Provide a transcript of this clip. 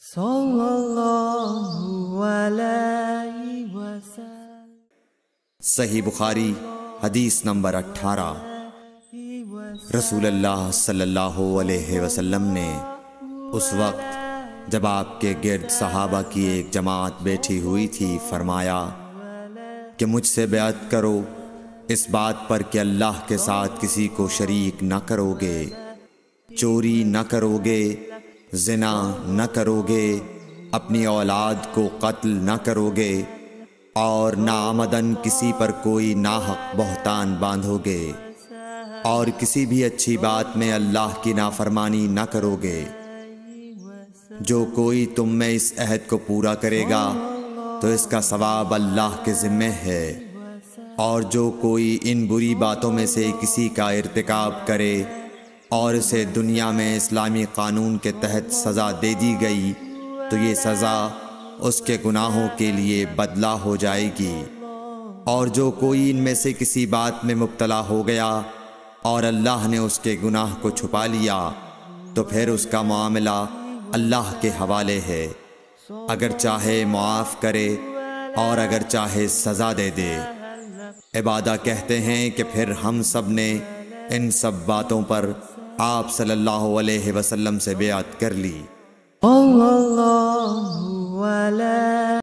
صلی اللہ علیہ وسلم۔ صحیح بخاری حدیث نمبر 18۔ رسول اللہ صلی اللہ علیہ وسلم نے اس وقت جب آپ کے گرد صحابہ کی ایک جماعت بیٹھی ہوئی تھی فرمایا کہ مجھ سے بیعت کرو اس بات پر کہ اللہ کے ساتھ کسی کو شریک نہ کرو گے، چوری نہ کرو گے، زنا نہ کرو گے، اپنی اولاد کو قتل نہ کرو گے، اور ناعمدن کسی پر کوئی ناحق بہتان باندھو گے، اور کسی بھی اچھی بات میں اللہ کی نافرمانی نہ کرو گے۔ جو کوئی تم میں اس عہد کو پورا کرے گا تو اس کا ثواب اللہ کے ذمہ ہے، اور جو کوئی ان بری باتوں میں سے کسی کا ارتکاب کرے اور اسے دنیا میں اسلامی قانون کے تحت سزا دے دی گئی تو یہ سزا اس کے گناہوں کے لیے بدلہ ہو جائے گی، اور جو کوئی ان میں سے کسی بات میں مبتلا ہو گیا اور اللہ نے اس کے گناہ کو چھپا لیا تو پھر اس کا معاملہ اللہ کے حوالے ہے، اگر چاہے معاف کرے اور اگر چاہے سزا دے دے۔ عبادہ کہتے ہیں کہ پھر ہم سب نے ان سب باتوں پر آپ صلی اللہ علیہ وسلم سے بیعت کر لی۔ صلی اللہ علیہ